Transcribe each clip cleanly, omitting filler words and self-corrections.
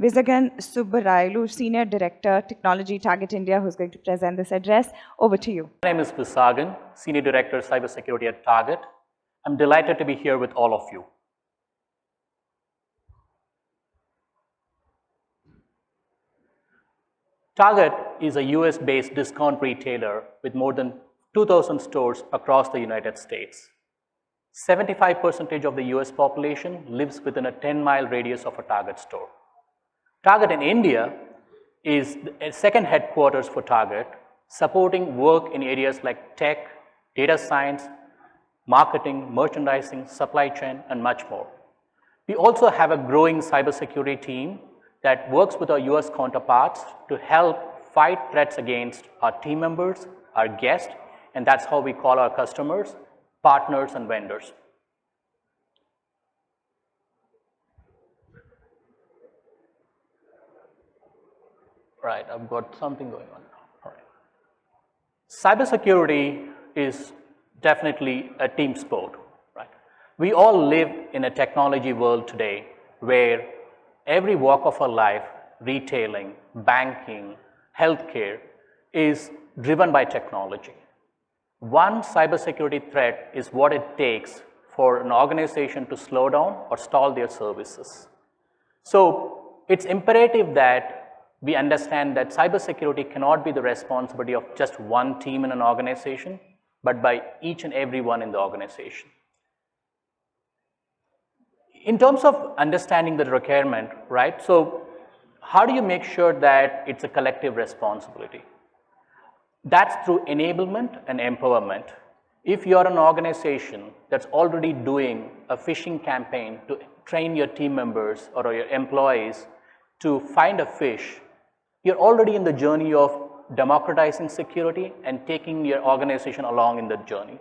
Visagan Subbarailu, Senior Director, Technology Target India, who's going to present this address. Over to you. My name is Visagan, Senior Director, Cybersecurity at Target. I'm delighted to be here with all of you. Target is a US-based discount retailer with more than 2,000 stores across the United States. 75% of the US population lives within a 10-mile radius of a Target store. Target in India is a second headquarters for Target, supporting work in areas like tech, data science, marketing, merchandising, supply chain, and much more. We also have a growing cybersecurity team that works with our US counterparts to help fight threats against our team members, our guests, and that's how we call our customers, partners, and vendors. Right, I've got something going on now. All right. Cybersecurity is definitely a team sport, right? We all live in a technology world today where every walk of our life, retailing, banking, healthcare, is driven by technology. One cybersecurity threat is what it takes for an organization to slow down or stall their services. So it's imperative that we understand that cybersecurity cannot be the responsibility of just one team in an organization, but by each and every one in the organization. In terms of understanding the requirement, right? So how do you make sure that it's a collective responsibility? That's through enablement and empowerment. If you're an organization that's already doing a phishing campaign to train your team members or your employees to find a fish, you're already in the journey of democratizing security and taking your organization along in that journey.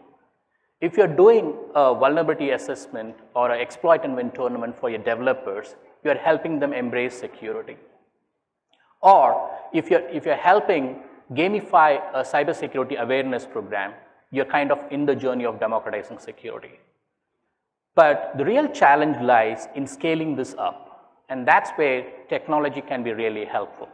If you're doing a vulnerability assessment or an exploit and win tournament for your developers, you're helping them embrace security. Or if you're helping gamify a cybersecurity awareness program, you're kind of in the journey of democratizing security. But the real challenge lies in scaling this up, and that's where technology can be really helpful.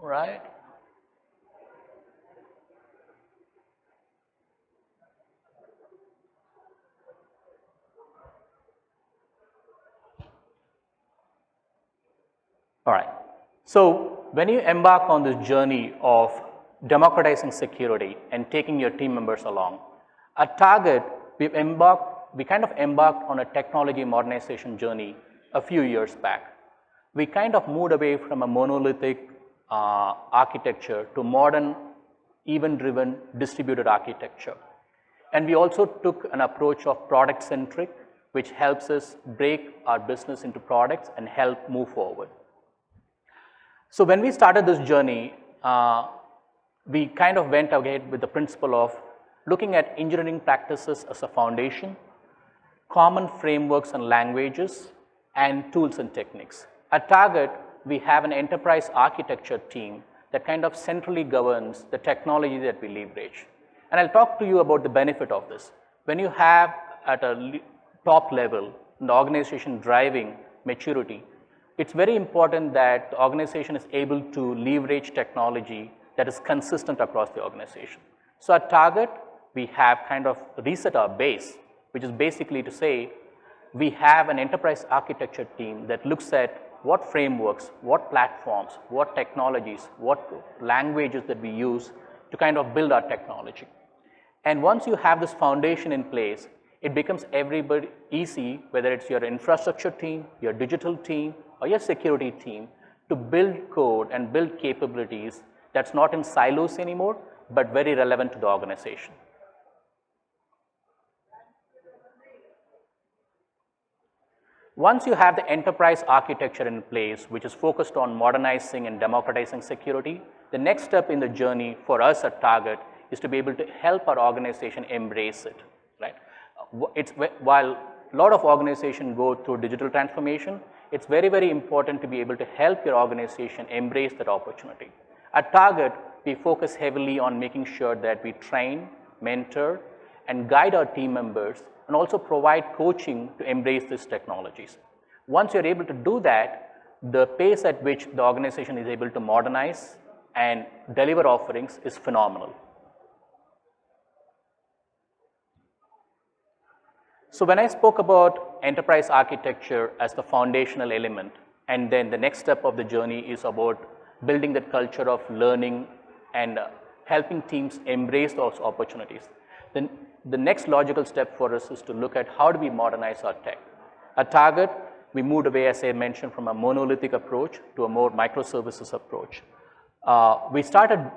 Right? All right. So when you embark on this journey of democratizing security and taking your team members along, at Target, we kind of embarked on a technology modernization journey a few years back. We kind of moved away from a monolithic architecture to modern, event-driven, distributed architecture. And we also took an approach of product-centric, which helps us break our business into products and help move forward. So when we started this journey, we kind of went ahead with the principle of looking at engineering practices as a foundation, common frameworks and languages, and tools and techniques. At Target, we have an enterprise architecture team that kind of centrally governs the technology that we leverage. And I'll talk to you about the benefit of this. When you have at a top level, the organization driving maturity, it's very important that the organization is able to leverage technology that is consistent across the organization. So at Target, we have kind of reset our base, which is basically to say, we have an enterprise architecture team that looks at what frameworks, what platforms, what technologies, what languages that we use to kind of build our technology. And once you have this foundation in place, it becomes everybody easy, whether it's your infrastructure team, your digital team, or your security team, to build code and build capabilities that's not in silos anymore, but very relevant to the organization. Once you have the enterprise architecture in place, which is focused on modernizing and democratizing security, the next step in the journey for us at Target is to be able to help our organization embrace it, right? While a lot of organizations go through digital transformation, it's very, very important to be able to help your organization embrace that opportunity. At Target, we focus heavily on making sure that we train, mentor, and guide our team members, and also provide coaching to embrace these technologies. Once you're able to do that, the pace at which the organization is able to modernize and deliver offerings is phenomenal. So when I spoke about enterprise architecture as the foundational element, and then the next step of the journey is about building that culture of learning and helping teams embrace those opportunities, then the next logical step for us is to look at how do we modernize our tech. At Target, we moved away, as I mentioned, from a monolithic approach to a more microservices approach. We started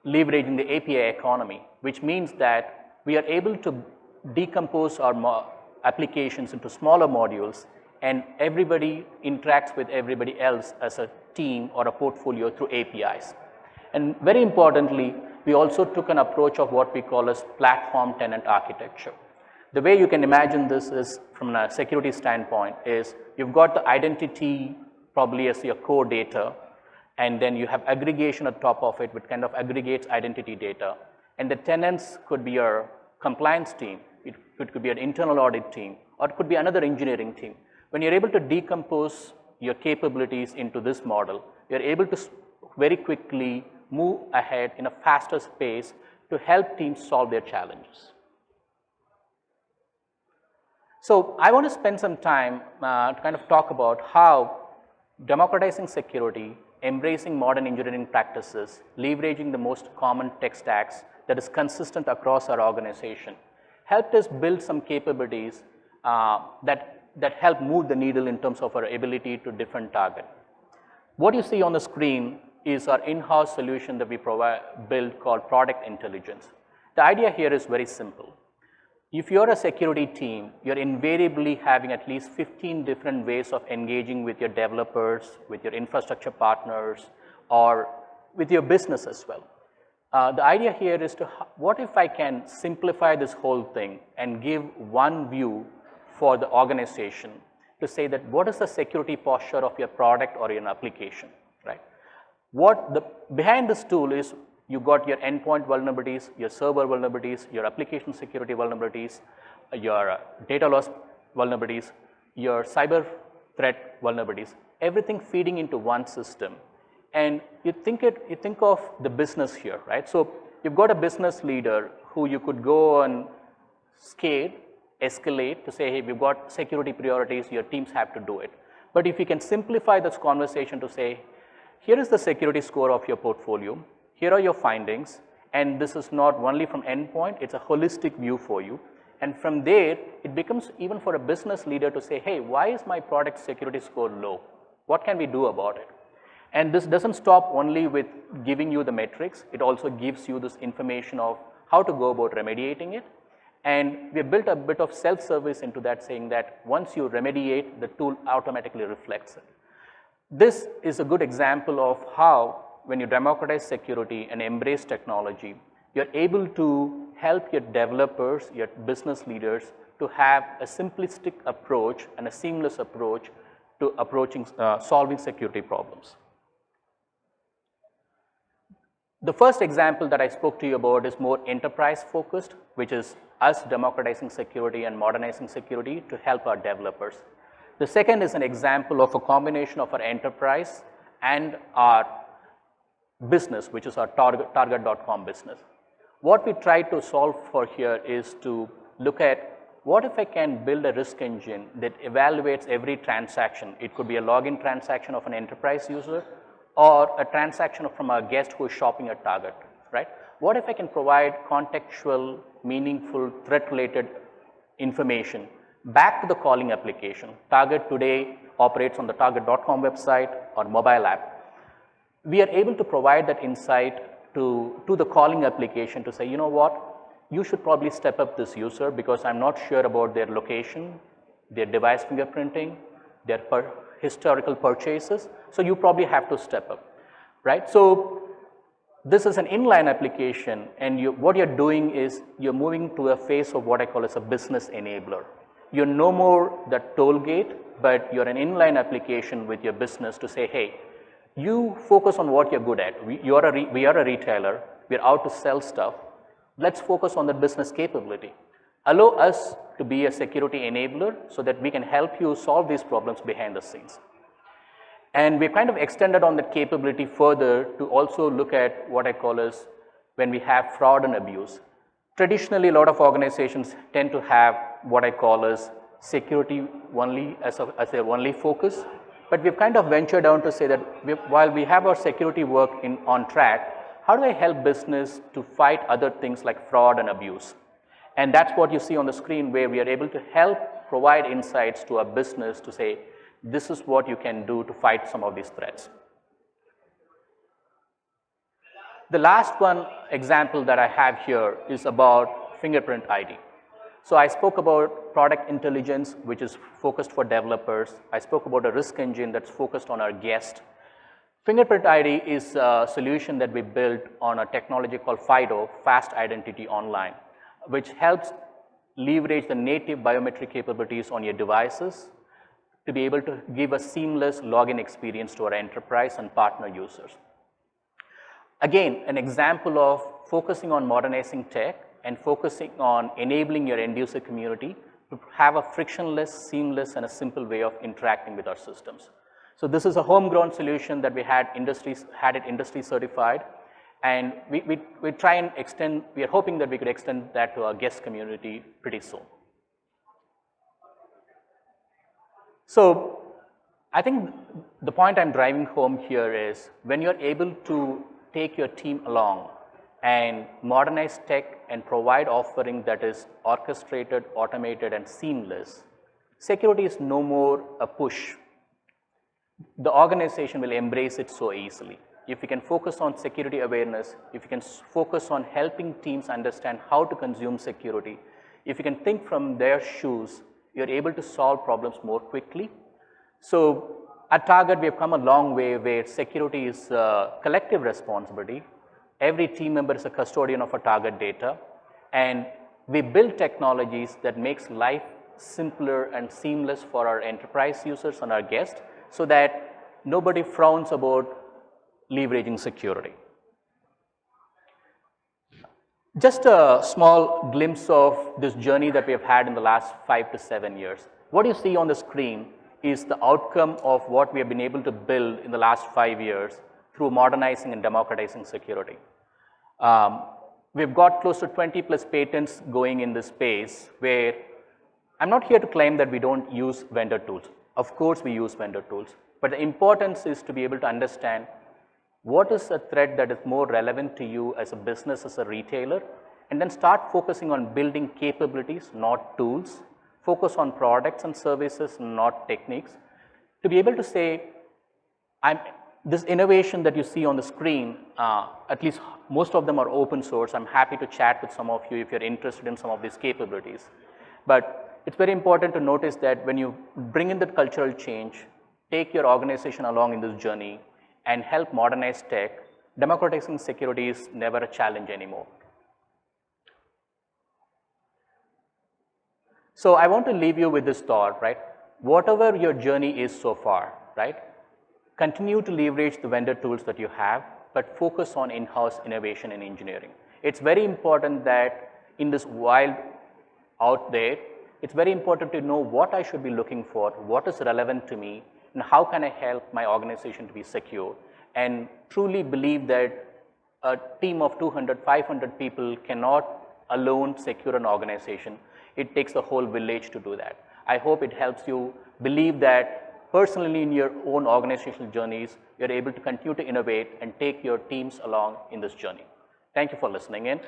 leveraging the API economy, which means that we are able to decompose our applications into smaller modules, and everybody interacts with everybody else as a team or a portfolio through APIs. And very importantly, we also took an approach of what we call as platform tenant architecture. The way you can imagine this is, from a security standpoint, is you've got the identity probably as your core data, and then you have aggregation on top of it, which kind of aggregates identity data. And the tenants could be your compliance team, it could be an internal audit team, or it could be another engineering team. When you're able to decompose your capabilities into this model, you're able to very quickly move ahead in a faster pace to help teams solve their challenges. So I want to spend some time to kind of talk about how democratizing security, embracing modern engineering practices, leveraging the most common tech stacks that is consistent across our organization, helped us build some capabilities that help move the needle in terms of our ability to defend Target. What you see on the screen is our in-house solution that we build called Product Intelligence. The idea here is very simple. If you're a security team, you're invariably having at least 15 different ways of engaging with your developers, with your infrastructure partners, or with your business as well. The idea here is to, what if I can simplify this whole thing and give one view for the organization to say that what is the security posture of your product or your application, right? Behind this tool is you got your endpoint vulnerabilities, your server vulnerabilities, your application security vulnerabilities, your data loss vulnerabilities, your cyber threat vulnerabilities, everything feeding into one system. And you think of the business here, right? So you've got a business leader who you could go and escalate to say, hey, we've got security priorities, your teams have to do it. But if you can simplify this conversation to say, here is the security score of your portfolio, here are your findings, and this is not only from endpoint, it's a holistic view for you. And from there, it becomes even for a business leader to say, hey, why is my product security score low? What can we do about it? And this doesn't stop only with giving you the metrics, it also gives you this information of how to go about remediating it. And we have built a bit of self-service into that, saying that once you remediate, the tool automatically reflects it. This is a good example of how, when you democratize security and embrace technology, you're able to help your developers, your business leaders to have a simplistic approach and a seamless approach to solving security problems. The first example that I spoke to you about is more enterprise focused, which is us democratizing security and modernizing security to help our developers. The second is an example of a combination of our enterprise and our business, which is our target.com business. What we try to solve for here is to look at what if I can build a risk engine that evaluates every transaction. It could be a login transaction of an enterprise user or a transaction from a guest who is shopping at Target, right? What if I can provide contextual, meaningful, threat-related information back to the calling application? Target today operates on the target.com website or mobile app. We are able to provide that insight to the calling application to say, you know what, you should probably step up this user because I'm not sure about their location, their device fingerprinting, their historical purchases, so you probably have to step up, right? So this is an inline application, and what you're doing is you're moving to a phase of what I call as a business enabler. You're no more the toll gate, but you're an inline application with your business to say, hey, You focus on what you're good at. We are a retailer. We're out to sell stuff. Let's focus on the business capability. Allow us to be a security enabler so that we can help you solve these problems behind the scenes. And we've kind of extended on that capability further to also look at what I call as when we have fraud and abuse. Traditionally, a lot of organizations tend to have what I call as security only as their only focus. But we've kind of ventured down to say that while we have our security work on track, how do I help business to fight other things like fraud and abuse? And that's what you see on the screen, where we are able to help provide insights to a business to say, this is what you can do to fight some of these threats. The last one example that I have here is about fingerprint ID. So I spoke about product intelligence, which is focused for developers. I spoke about a risk engine that's focused on our guest. Fingerprint ID is a solution that we built on a technology called FIDO, Fast Identity Online, which helps leverage the native biometric capabilities on your devices to be able to give a seamless login experience to our enterprise and partner users. Again, an example of focusing on modernizing tech and focusing on enabling your end user community to have a frictionless, seamless, and a simple way of interacting with our systems. So this is a homegrown solution that we had it industry certified, and we try and extend, we are hoping that we could extend that to our guest community pretty soon. So I think the point I'm driving home here is when you're able to take your team along and modernize tech and provide offering that is orchestrated, automated, and seamless, security is no more a push. The organization will embrace it so easily. If you can focus on security awareness, if you can focus on helping teams understand how to consume security, if you can think from their shoes, you're able to solve problems more quickly. So at Target, we have come a long way where security is a collective responsibility. Every team member is a custodian of our Target data, and we build technologies that makes life simpler and seamless for our enterprise users and our guests so that nobody frowns about leveraging security. Just a small glimpse of this journey that we have had in the last 5 to 7 years. What you see on the screen is the outcome of what we have been able to build in the last 5 years through modernizing and democratizing security. We've got close to 20 plus patents going in this space, where I'm not here to claim that we don't use vendor tools. Of course we use vendor tools, but the importance is to be able to understand what is a threat that is more relevant to you as a business, as a retailer, and then start focusing on building capabilities, not tools. Focus on products and services, not techniques, to be able to say, this innovation that you see on the screen, at least most of them are open source. I'm happy to chat with some of you if you're interested in some of these capabilities. But it's very important to notice that when you bring in that cultural change, take your organization along in this journey and help modernize tech, democratizing security is never a challenge anymore. So I want to leave you with this thought, right? Whatever your journey is so far, right? Continue to leverage the vendor tools that you have, but focus on in-house innovation and engineering. It's very important that in this wild out there, it's very important to know what I should be looking for, what is relevant to me, and how can I help my organization to be secure, and truly believe that a team of 200, 500 people cannot alone secure an organization. It takes a whole village to do that. I hope it helps you believe that personally in your own organizational journeys, you're able to continue to innovate and take your teams along in this journey. Thank you for listening in.